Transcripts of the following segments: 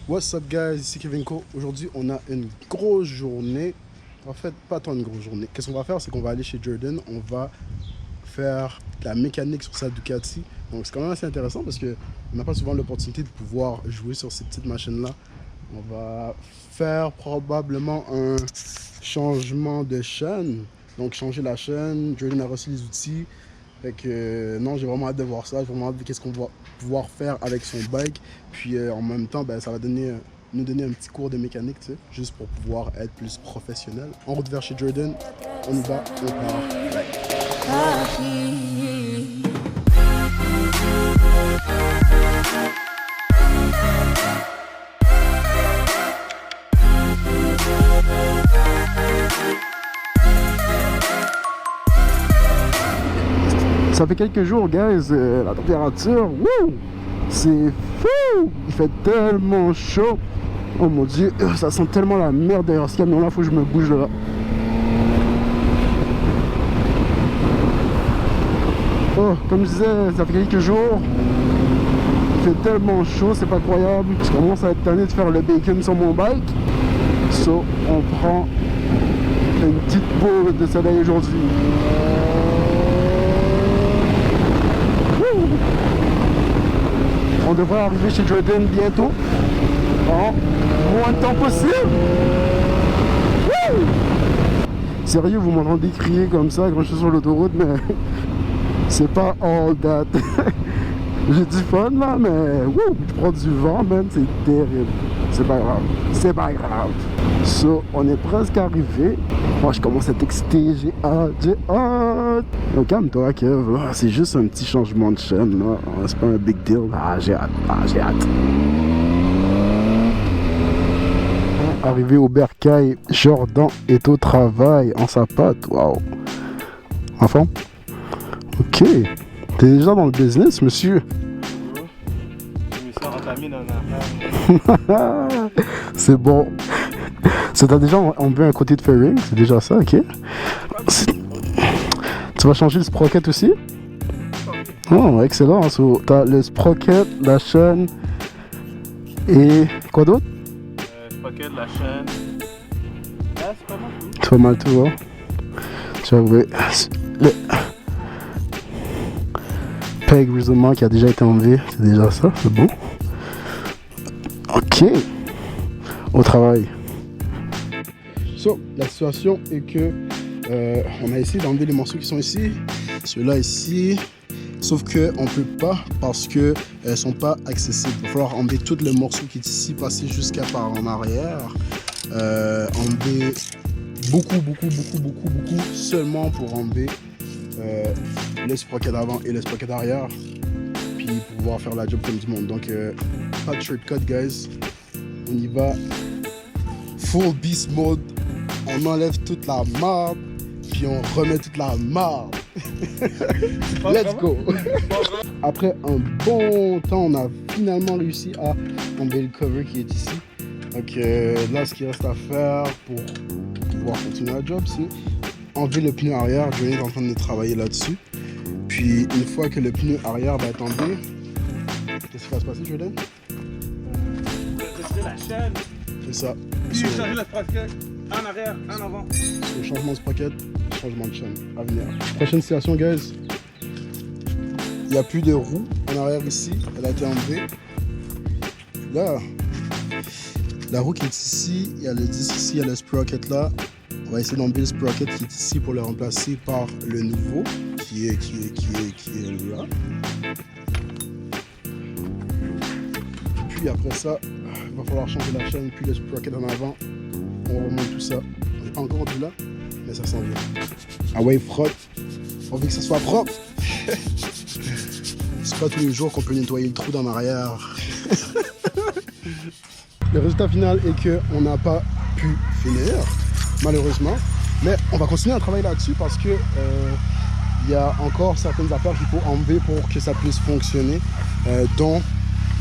What's up guys, ici Kevin Co. Aujourd'hui on a une grosse journée. En fait pas tant une grosse journée. Qu'est-ce qu'on va faire, c'est qu'on va aller chez Jordan. On va faire de la mécanique sur sa Ducati. Donc c'est quand même assez intéressant parce qu'on n'a pas souvent l'opportunité de pouvoir jouer sur ces petites machines là. On va faire probablement un changement de chaîne. Donc changer la chaîne. Jordan a reçu les outils. Fait que non, j'ai vraiment hâte de voir ça. J'ai vraiment hâte de qu'est-ce qu'on va pouvoir faire avec son bike. Puis en même temps, ben, ça va nous donner un petit cours de mécanique, tu sais, juste pour pouvoir être plus professionnel. En route vers chez Jordan, on y va, on part. Ça fait quelques jours, guys, la température, wouh, c'est fou! Il fait tellement chaud. Oh mon dieu, ça sent tellement la merde derrière ce camion là, faut que je me bouge de là. Oh, comme je disais, ça fait quelques jours. Il fait tellement chaud, c'est pas croyable. Je commence à être tanné de faire le bacon sur mon bike. So, on prend une petite pause de soleil aujourd'hui. On devrait arriver chez Jordan bientôt, en moins de temps possible. Woo! Sérieux, vous m'entendez crier comme ça quand je suis sur l'autoroute, mais c'est pas all that. J'ai du fun là, mais wouh, je prends du vent, man, c'est terrible. C'est pas grave, c'est pas grave. So, on est presque arrivé. Oh, je commence à t'exciter, j'ai hâte, j'ai hâte. Donc calme-toi, Kev, c'est juste un petit changement de chaîne, là. C'est pas un big deal. Ah, j'ai hâte, j'ai hâte. Arrivé au bercail, Jordan est au travail, en sa patte, waouh. Enfant? Ok. T'es déjà dans le business, monsieur? C'est bon. Ça t'a déjà enlevé un côté de fairing, c'est déjà ça, ok? Tu vas changer le sprocket aussi? Oh, excellent. So, t'as le sprocket, la chaîne et quoi d'autre? Sprocket, la chaîne. Ah, c'est pas mal tout. C'est pas mal tout, hein? Tu vas voir le peg raisonnement qui a déjà été enlevé, c'est déjà ça, c'est bon. Ok, au travail. So, la situation est que on a essayé d'enlever les morceaux qui sont ici, ceux-là ici, sauf que on peut pas parce que elles sont pas accessibles. Il va falloir enlever tout le morceau qui est ici, passer jusqu'à par en arrière, enlever beaucoup seulement pour enlever le sprocket avant et le sprocket arrière, puis pouvoir faire la job comme du monde. Donc pas de shortcut, guys, on y va full beast mode. On enlève toute la marde, puis on remet toute la marde. Let's go. Après un bon temps, on a finalement réussi à enlever le cover qui est ici. Donc là, ce qu'il reste à faire pour pouvoir continuer la job, c'est enlever le pneu arrière. Johnny est en train de travailler là-dessus. Puis une fois que le pneu arrière va être enlevé, qu'est-ce qui va se passer, Jordan? Retirer la chaîne. C'est ça. Puis changer le sprocket. En arrière, en avant. Le changement de sprocket, changement de chaîne à venir. Prochaine situation, guys. Il n'y a plus de roue en arrière ici. Elle a été enlevée. Là, la roue qui est ici, il y a le disque ici, il y a le sprocket là. On va essayer d'enlever le sprocket qui est ici pour le remplacer par le nouveau qui est là. Puis après ça, il va falloir changer la chaîne, puis le sprocket en avant. On remonte tout ça. On n'est pas encore rendu là, mais ça s'en vient. Ah ouais, frotte. On veut que ça soit propre. C'est pas tous les jours qu'on peut nettoyer le trou d'en arrière. Le résultat final est qu'on n'a pas pu finir, malheureusement. Mais on va continuer à travailler là-dessus parce que il y a encore certaines affaires qu'il faut enlever pour que ça puisse fonctionner. Dont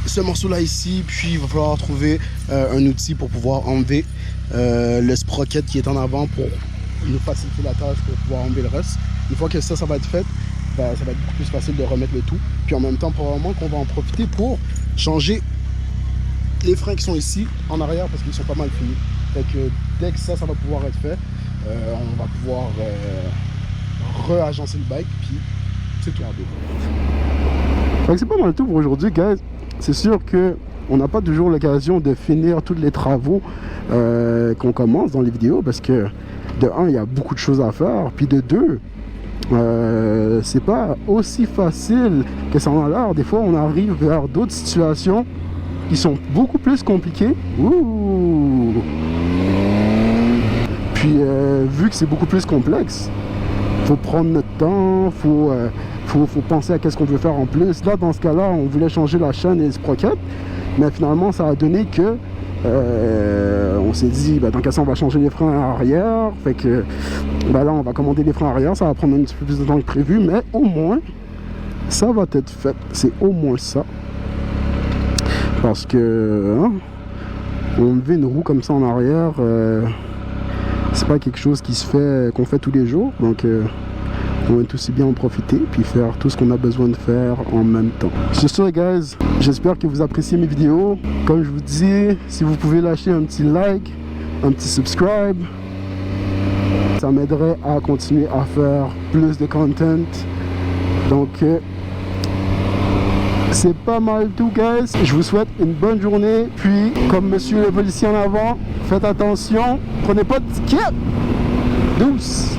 ce morceau-là ici, puis il va falloir trouver un outil pour pouvoir enlever le sprocket qui est en avant pour nous faciliter la tâche pour pouvoir enlever le reste. Une fois que ça va être fait, ben, ça va être beaucoup plus facile de remettre le tout. Puis en même temps, probablement qu'on va en profiter pour changer les freins qui sont ici en arrière parce qu'ils sont pas mal finis. Fait que dès que ça va pouvoir être fait, on va pouvoir re-agencer le bike, puis c'est tout. Fait que c'est pas mal tout pour aujourd'hui, guys. C'est sûr que on n'a pas toujours l'occasion de finir tous les travaux qu'on commence dans les vidéos parce que de un, il y a beaucoup de choses à faire, puis de deux, c'est pas aussi facile que ça en a l'air. Des fois, on arrive vers d'autres situations qui sont beaucoup plus compliquées. Ouh. Puis, vu que c'est beaucoup plus complexe, faut prendre notre temps, faut penser à qu'est-ce qu'on veut faire en plus. Là, dans ce cas-là, on voulait changer la chaîne et le sprocket, mais finalement, ça a donné que on s'est dit, bah, tant qu'à ça, on va changer les freins arrière. Fait que bah, là, on va commander les freins arrière. Ça va prendre un petit peu plus de temps que prévu, mais au moins, ça va être fait. C'est au moins ça. Parce que enlever une roue comme ça en arrière, c'est pas quelque chose qui se fait, qu'on fait tous les jours. Donc, on va aussi bien en profiter puis faire tout ce qu'on a besoin de faire en même temps. Sur ce, guys, j'espère que vous appréciez mes vidéos. Comme je vous dis, si vous pouvez lâcher un petit like, un petit subscribe, ça m'aiderait à continuer à faire plus de content. Donc, c'est pas mal tout, guys. Je vous souhaite une bonne journée. Puis, comme monsieur le policier en avant, faites attention. Prenez pas de ticket. Douce.